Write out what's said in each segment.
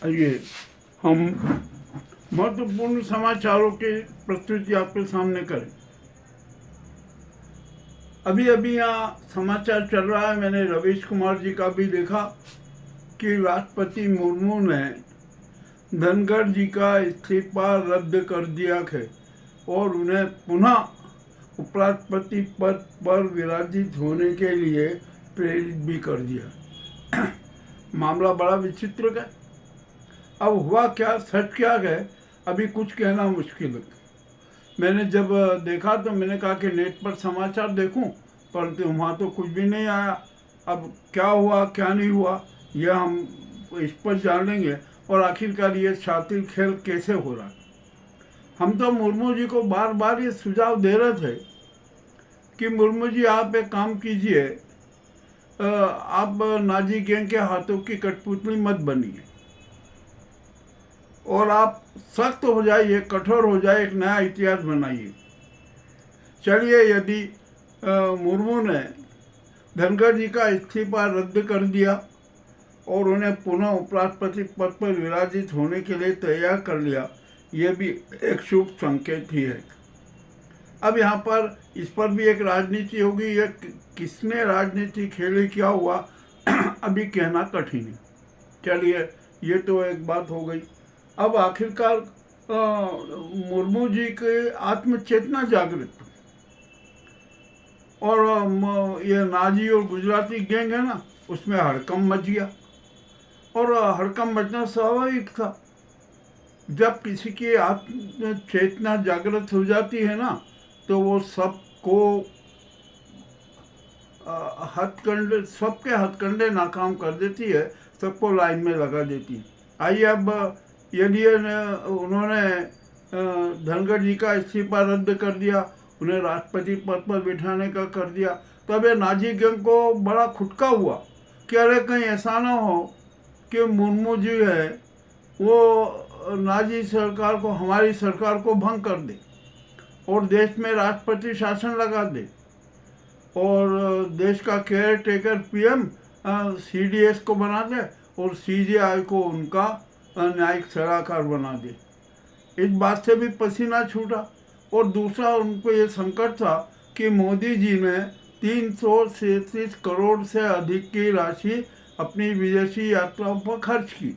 आइए हम महत्वपूर्ण समाचारों की प्रस्तुति आपके सामने करें। अभी अभी यहाँ समाचार चल रहा है, मैंने रवीश कुमार जी का भी देखा कि राष्ट्रपति मुर्मू ने धनखड़ जी का इस्तीफा रद्द कर दिया है और उन्हें पुनः उपराष्ट्रपति पद पर विराजित होने के लिए प्रेरित भी कर दिया। मामला बड़ा विचित्र है। अब हुआ क्या, सच क्या है, अभी कुछ कहना मुश्किल है। मैंने जब देखा तो मैंने कहा कि नेट पर समाचार देखूं, परंतु वहाँ तो कुछ भी नहीं आया। अब क्या हुआ क्या नहीं हुआ यह हम इस पर जान लेंगे और आखिरकार ये शातिर खेल कैसे हो रहा। हम तो मुर्मू जी को बार बार ये सुझाव दे रहे थे कि मुर्मू जी आप एक काम कीजिए, आप नाजी गैंग के हाथों की कठपुतली मत बनिए और आप सख्त हो जाइए, कठोर हो जाए, एक नया इतिहास बनाइए। चलिए, यदि मुर्मू ने धनखड़ जी का इस्तीफा रद्द कर दिया और उन्हें पुनः उपराष्ट्रपति पद पर विराजित होने के लिए तैयार कर लिया, ये भी एक शुभ संकेत ही है। अब यहाँ पर इस पर भी एक राजनीति होगी। ये किसने राजनीति खेली, क्या हुआ, अभी कहना कठिन है। चलिए, ये तो एक बात हो गई। अब आखिरकार मुर्मू जी के आत्मचेतना जागृत और ये नाजी और गुजराती गैंग है ना, उसमें हड़कंप मच गया और हड़कंप मचना स्वाभाविक था। जब किसी की आत्मचेतना जागृत हो जाती है ना, तो वो सबको सबके हथकंडे नाकाम कर देती है, सबको लाइन में लगा देती है। आइए, अब यदि उन्होंने धनखड़ जी का इस्तीफा रद्द कर दिया, उन्हें राष्ट्रपति पद पर बिठाने का कर दिया, तब ये नाजी गैंग को बड़ा खुटका हुआ कि अरे कहीं ऐसा ना हो कि मुर्मू जी है वो नाजी सरकार को, हमारी सरकार को भंग कर दे और देश में राष्ट्रपति शासन लगा दे और देश का केयर टेकर पीएम सीडीएस को बना दे और सीजेआई को उनका न्यायिक सलाहकार बना दे। इस बात से भी पसीना छूटा। और दूसरा उनको ये संकट था कि मोदी जी ने 337 करोड़ से अधिक की राशि अपनी विदेशी यात्राओं पर खर्च की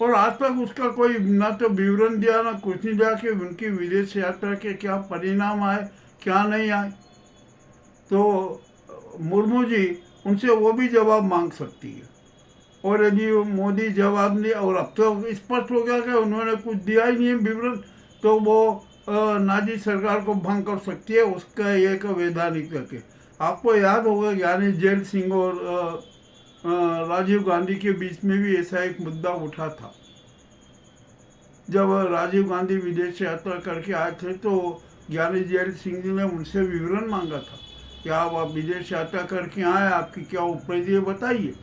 और आज तक उसका कोई ना तो विवरण दिया ना कुछ नहीं दिया कि उनकी विदेश यात्रा के क्या परिणाम आए, क्या नहीं आए। तो मुर्मू जी उनसे वो भी जवाब मांग सकती है और यदि मोदी जवाब दिया, और अब तो स्पष्ट हो गया कि उन्होंने कुछ दिया ही नहीं विवरण, तो वो नाजी सरकार को भंग कर सकती है। उसका एक वैधानिक करके आपको याद होगा ज्ञानी जैल सिंह और राजीव गांधी के बीच में भी ऐसा एक मुद्दा उठा था। जब राजीव गांधी विदेश यात्रा करके आए थे तो ज्ञानी जैल सिंह जी ने उनसे विवरण मांगा था कि आप विदेश यात्रा करके आए, आपकी क्या उपलब्धि है बताइए।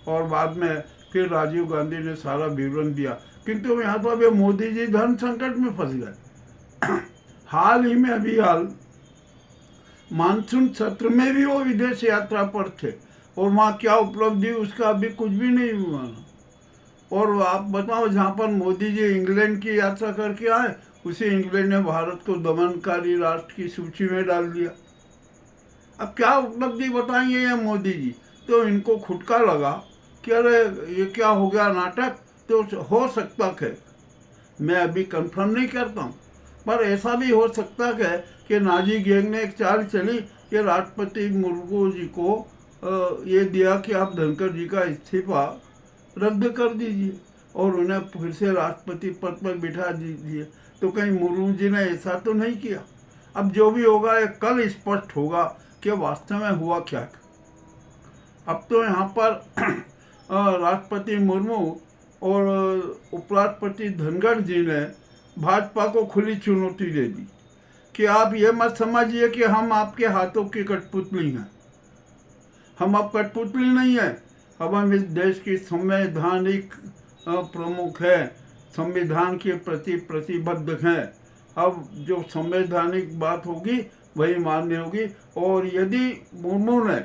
और बाद में फिर राजीव गांधी ने सारा विवरण दिया। किंतु यहाँ तो अभी मोदी जी धर्म संकट में फंस गए। हाल ही में अभी मानसून सत्र में भी वो विदेश यात्रा पर थे और वहाँ क्या उपलब्धि उसका अभी कुछ भी नहीं हुआ। और आप बताओ, जहाँ पर मोदी जी इंग्लैंड की यात्रा करके आए, उसे इंग्लैंड ने भारत को दमनकारी राष्ट्र की सूची में डाल दिया। अब क्या उपलब्धि बताएंगे ये मोदी जी। तो इनको खुटका लगा कि अरे ये क्या हो गया नाटक। तो हो सकता है, मैं अभी कंफर्म नहीं करता हूँ, पर ऐसा भी हो सकता है कि नाजी गैंग ने एक चाल चली कि राष्ट्रपति मुर्मू जी को ये दिया कि आप धनखड़ जी का इस्तीफा रद्द कर दीजिए और उन्हें फिर से राष्ट्रपति पद पर बिठा दीजिए। तो कहीं मुर्मू जी ने ऐसा तो नहीं किया। अब जो भी होगा ये कल स्पष्ट होगा कि वास्तव में हुआ क्या। अब तो यहाँ पर राष्ट्रपति मुर्मू और उपराष्ट्रपति धनखड़ जी ने भाजपा को खुली चुनौती दे दी कि आप ये मत समझिए कि हम आपके हाथों की कठपुतली हैं। हम अब कठपुतली नहीं है, अब हम इस देश की संवैधानिक प्रमुख है, संविधान के प्रति प्रतिबद्ध हैं। अब जो संवैधानिक बात होगी वही मान्य होगी। और यदि मुर्मू ने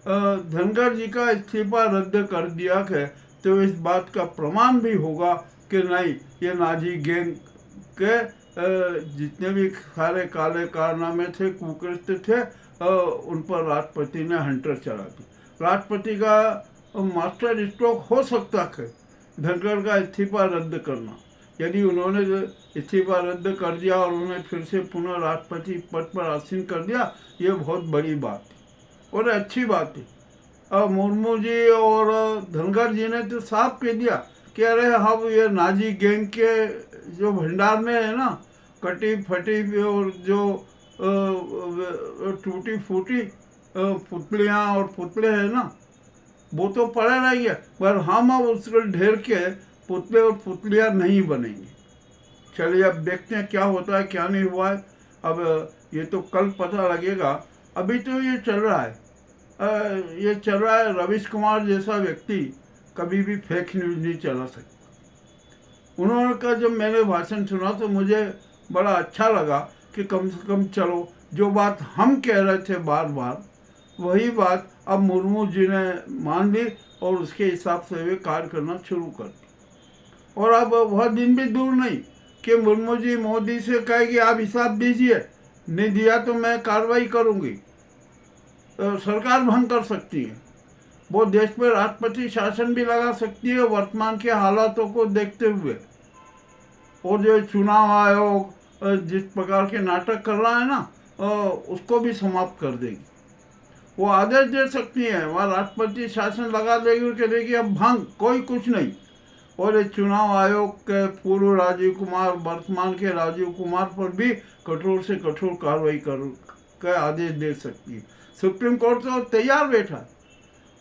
धनखड़ जी का इस्तीफा रद्द कर दिया है तो इस बात का प्रमाण भी होगा कि नहीं, ये नाजी गैंग के जितने भी सारे काले कारनामे थे, कुकृत्य थे, उन पर राष्ट्रपति ने हंटर चला दी। राष्ट्रपति का मास्टर स्ट्रोक हो सकता है धनखड़ का इस्तीफा रद्द करना। यदि उन्होंने इस्तीफा रद्द कर दिया और उन्हें फिर से पुनः राष्ट्रपति पद पर आसीन कर दिया, ये बहुत बड़ी बात है और अच्छी बात है। अब मुर्मू जी और धनखड़ जी ने तो साफ कह दिया कि अरे हम ये नाजी गैंग के जो भंडार में है ना, कटी फटी और जो टूटी फूटी पुतलियाँ और पुतले हैं ना, वो तो पड़े रहेंगे, पर हम अब उसको ढेर के पुतले और पुतलियाँ नहीं बनेंगे। चलिए अब देखते हैं क्या होता है क्या नहीं हुआ है। अब ये तो कल पता लगेगा। अभी तो ये चल रहा है, रवीश कुमार जैसा व्यक्ति कभी भी फेक न्यूज़ नहीं चला सकता। उन्होंने का जब मैंने भाषण सुना तो मुझे बड़ा अच्छा लगा कि कम से कम चलो जो बात हम कह रहे थे बार बार, वही बात अब मुर्मू जी ने मान ली और उसके हिसाब से वे कार्य करना शुरू कर दिया। और अब वह दिन भी दूर नहीं कि मुर्मू जी मोदी से कहे कि आप हिसाब दीजिए, नहीं दिया तो मैं कार्रवाई करूंगी। सरकार भंग कर सकती है, वो देश पर राष्ट्रपति शासन भी लगा सकती है वर्तमान के हालातों को देखते हुए। और जो चुनाव आयोग जिस प्रकार के नाटक कर रहा है ना, उसको भी समाप्त कर देगी। वो आदेश दे सकती है, वहाँ राष्ट्रपति शासन लगा देगी और कहेगी अब भंग, कोई कुछ नहीं। और चुनाव आयोग के पूर्व राजीव कुमार, वर्तमान के राजीव कुमार पर भी कठोर से कठोर कार्रवाई कर आदेश दे सकती है। सुप्रीम कोर्ट तो तैयार बैठा है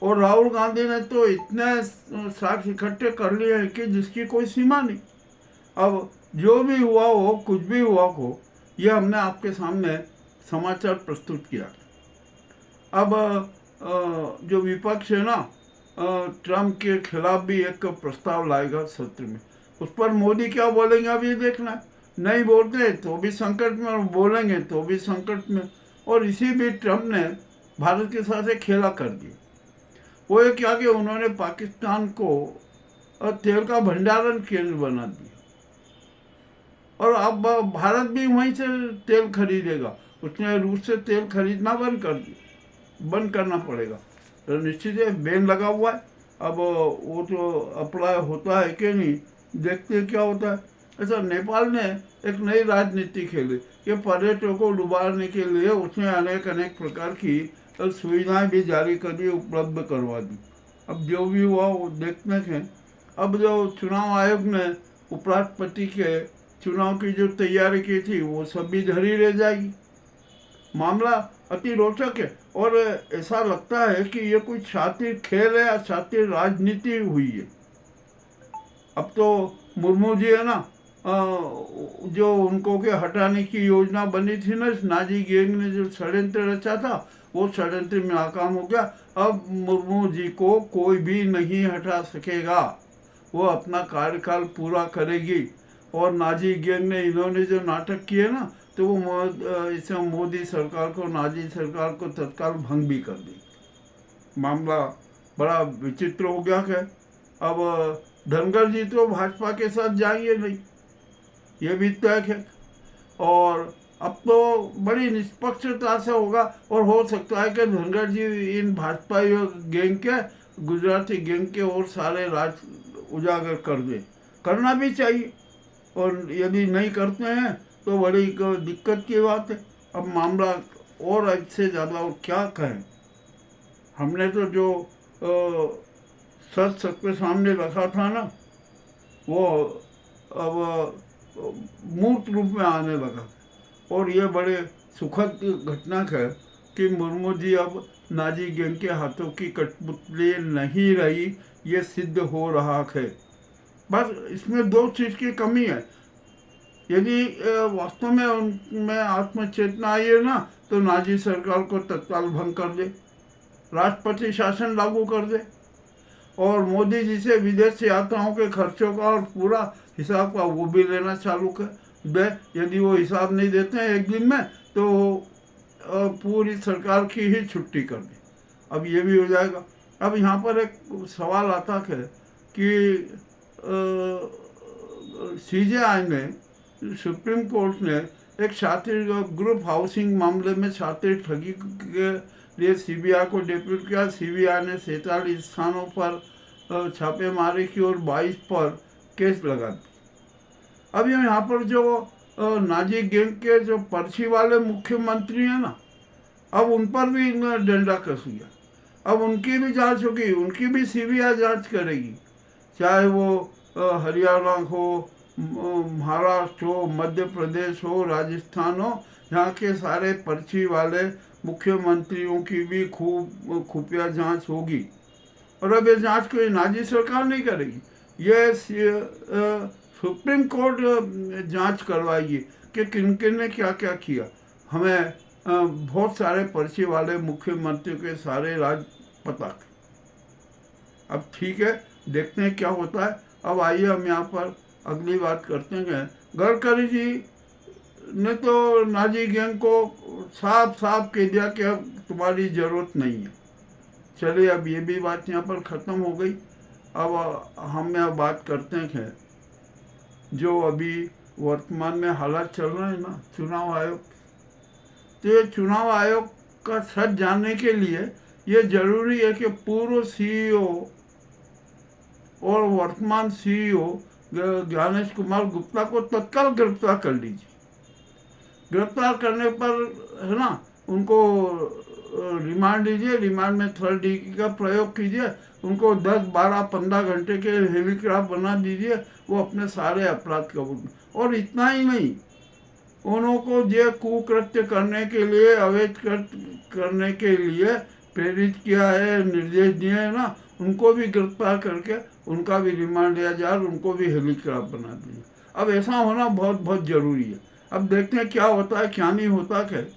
और राहुल गांधी ने तो इतने साक्ष्य इकट्ठे कर लिए हैं कि जिसकी कोई सीमा नहीं। अब जो भी हुआ हो, कुछ भी हुआ हो, ये हमने आपके सामने समाचार प्रस्तुत किया। अब जो विपक्ष है ना, ट्रम्प के खिलाफ भी एक प्रस्ताव लाएगा सत्र में। उस पर मोदी क्या बोलेंगे अभी देखना है। नहीं बोलते तो भी संकट में और बोलेंगे तो भी संकट में। और इसी बीच ट्रम्प ने भारत के साथ एक खेला कर दिया। वो ये क्या कि उन्होंने पाकिस्तान को तेल का भंडारण केंद्र बना दिया और अब भारत भी वहीं से तेल खरीदेगा। उसने रूस से तेल खरीदना बंद करना पड़ेगा। तो निश्चित है बैन लगा हुआ है। अब वो तो अप्लाई होता है कि नहीं, देखते हैं क्या होता है। अच्छा, नेपाल ने एक नई राजनीति खेली कि पर्यटकों को डुबाने के लिए उसने अनेक प्रकार की सुविधाएं भी जारी कर दी, उपलब्ध करवा दी। अब जो भी हुआ वो देखने के। अब जो चुनाव आयोग ने उपराष्ट्रपति के चुनाव की जो तैयारी की थी वो सब भी धरी रह जाएगी। मामला अति रोचक है और ऐसा लगता है कि ये कोई शातिर खेल है या शातिर राजनीति हुई है। अब तो मुर्मू जी है ना, जो उनको के हटाने की योजना बनी थी ना, नाजी गैंग ने जो षड्यंत्र रचा था वो षड्यंत्र में नाकाम हो गया। अब मुर्मू जी को कोई भी नहीं हटा सकेगा, वो अपना कार्यकाल पूरा करेगी। और नाजी गैंग ने इन्होंने जो नाटक किए ना, तो वो इससे मोदी सरकार को, नाजी सरकार को तत्काल भंग भी कर दी। मामला बड़ा विचित्र हो गया है। अब धनखड़ जी तो भाजपा के साथ जाएंगे नहीं, ये भी तय है। और अब तो बड़ी निष्पक्षता से होगा और हो सकता है कि धनखड़ जी इन भाजपा गैंग के, गुजराती गैंग के और सारे राज उजागर कर दे। करना भी चाहिए और यदि नहीं करते हैं तो बड़ी दिक्कत की बात है। अब मामला और इससे ज़्यादा और क्या कहें। हमने तो जो सच सबके सामने रखा था ना, वो अब मूर्त रूप में आने लगा। और ये बड़े सुखद घटना है कि मुर्मू जी अब नाजी गैंग के हाथों की कठपुतली नहीं रही, ये सिद्ध हो रहा है। बस इसमें दो चीज़ की कमी है। यदि वास्तव में उनमें आत्मचेतना आई है ना, तो नाजी सरकार को तत्काल भंग कर दे, राष्ट्रपति शासन लागू कर दे और मोदी जी से विदेश यात्राओं के खर्चों का और पूरा हिसाब का वो भी लेना चालू कर दे। यदि वो हिसाब नहीं देते हैं एक दिन में तो पूरी सरकार की ही छुट्टी कर दे। अब ये भी हो जाएगा। अब यहाँ पर एक सवाल आता है कि सीजेआई ने, सुप्रीम कोर्ट ने एक छात्र ग्रुप हाउसिंग मामले में छात्र ठगी के लिए सीबीआई को डेप्यूट किया। सीबीआई ने 47 स्थानों पर छापेमारी की और 22 पर केस लगा दिया। अब यहाँ पर जो नाजी गैंग के जो पर्ची वाले मुख्यमंत्री हैं ना, अब उन पर भी डंडा कस गया। अब उनकी भी जांच होगी, उनकी भी सीबीआई जांच करेगी, चाहे वो हरियाणा हो, महाराष्ट्र हो, मध्य प्रदेश हो, राजस्थान हो। यहाँ के सारे पर्ची वाले मुख्यमंत्रियों की भी खूब खुफिया जांच होगी। और अब ये जांच कोई नाजी सरकार नहीं करेगी, ये सुप्रीम कोर्ट जांच करवाएगी कि किन किन ने क्या क्या किया। हमें बहुत सारे पर्ची वाले मुख्यमंत्रियों के सारे राज पता। अब ठीक है, देखते हैं क्या होता है। अब आइए हम यहाँ पर अगली बात करते हैं। गडकरी जी ने तो नाजी गैंग को साफ साफ कह दिया कि अब तुम्हारी ज़रूरत नहीं है। चलिए, अब ये भी बात यहाँ पर ख़त्म हो गई। अब हम यहाँ बात करते हैं जो अभी वर्तमान में हालात चल रहे हैं ना, चुनाव आयोग। तो ये चुनाव आयोग का सच जानने के लिए ये जरूरी है कि पूर्व सीईओ और वर्तमान सीईओ ज्ञानेश कुमार गुप्ता को तत्काल गिरफ्तार कर लीजिए। गिरफ्तार करने पर है ना, उनको रिमांड दीजिए, रिमांड में 3rd डिग्री का प्रयोग कीजिए, उनको 10, 12, 15 घंटे के हेलीकॉप्टर बना दीजिए, वो अपने सारे अपराध कबूल। और इतना ही नहीं, उनको जो कुकृत्य करने के लिए, अवैध करने के लिए प्रेरित किया है, निर्देश दिए हैं ना, उनको भी गिरफ्तार करके उनका भी रिमांड लिया जाए, उनको भी हेलीकॉप्टर बना दीजिए। अब ऐसा होना बहुत बहुत ज़रूरी है। अब देखते हैं क्या होता है, क्या नहीं होता है।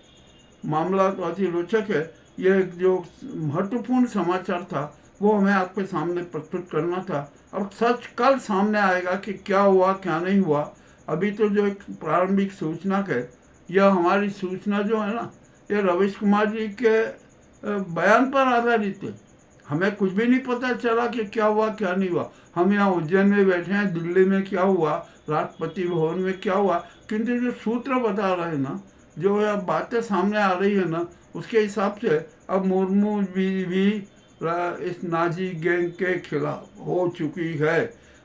मामला तो अति रोचक है। ये जो महत्वपूर्ण समाचार था वो हमें आपके सामने प्रस्तुत करना था। अब सच कल सामने आएगा कि क्या हुआ क्या नहीं हुआ। अभी तो जो एक प्रारंभिक सूचना है, यह हमारी सूचना जो है ना, ये रवीश कुमार जी के बयान पर आधारित है। हमें कुछ भी नहीं पता चला कि क्या हुआ क्या नहीं हुआ। हम यहाँ उज्जैन में बैठे हैं, दिल्ली में क्या हुआ, राष्ट्रपति भवन में क्या हुआ, किंतु जो सूत्र बता रहे हैं ना, जो यह बातें सामने आ रही है ना, उसके हिसाब से अब मुर्मू भी इस नाजी गैंग के खिलाफ हो चुकी है।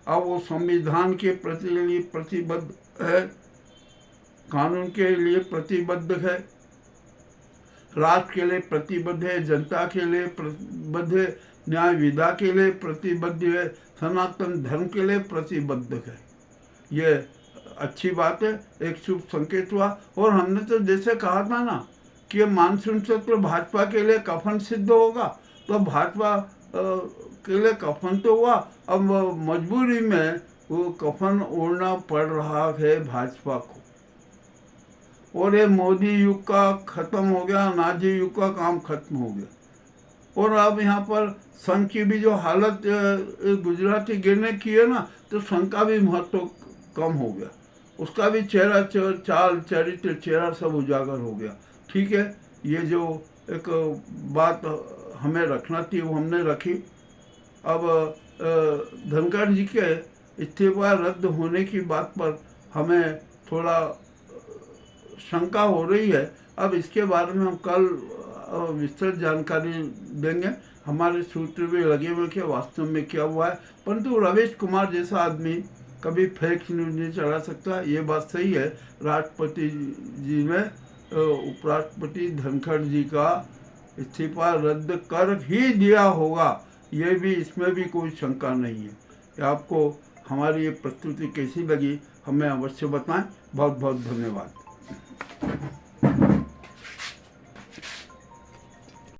अब वो संविधान के प्रति प्रतिबद्ध है, कानून के लिए प्रतिबद्ध है, राष्ट्र के लिए प्रतिबद्ध है, जनता के लिए प्रतिबद्ध है, न्याय विधा के लिए प्रतिबद्ध है, सनातन धर्म के लिए प्रतिबद्ध है। ये अच्छी बात है, एक शुभ संकेत हुआ। और हमने तो जैसे कहा था ना कि ये मानसून सत्र भाजपा के लिए कफन सिद्ध होगा, तो भाजपा के लिए कफन तो हुआ, अब मजबूरी में वो कफन ओढ़ना पड़ रहा है भाजपा को। और ये मोदी युग का खत्म हो गया, नाजी युग का काम खत्म हो गया। और अब यहाँ पर संघ की भी जो हालत गुजराती गिरने की है ना, तो संघ का भी महत्व कम हो गया, उसका भी चेहरा चाल चरित्र चेहरा सब उजागर हो गया। ठीक है, ये जो एक बात हमें रखना थी वो हमने रखी। अब धनखड़ जी के इस्तीफा रद्द होने की बात पर हमें थोड़ा शंका हो रही है। अब इसके बारे में हम कल विस्तृत जानकारी देंगे। हमारे सूत्र भी लगे हुए कि वास्तव में क्या हुआ है, परंतु रवीश कुमार जैसा आदमी कभी फेक न्यूज नहीं चला सकता, ये बात सही है। राष्ट्रपति जी ने उपराष्ट्रपति धनखड़ जी का इस्तीफा रद्द कर ही दिया होगा, ये भी, इसमें भी कोई शंका नहीं है। आपको हमारी ये प्रस्तुति कैसी लगी हमें अवश्य बताएं। बहुत बहुत धन्यवाद।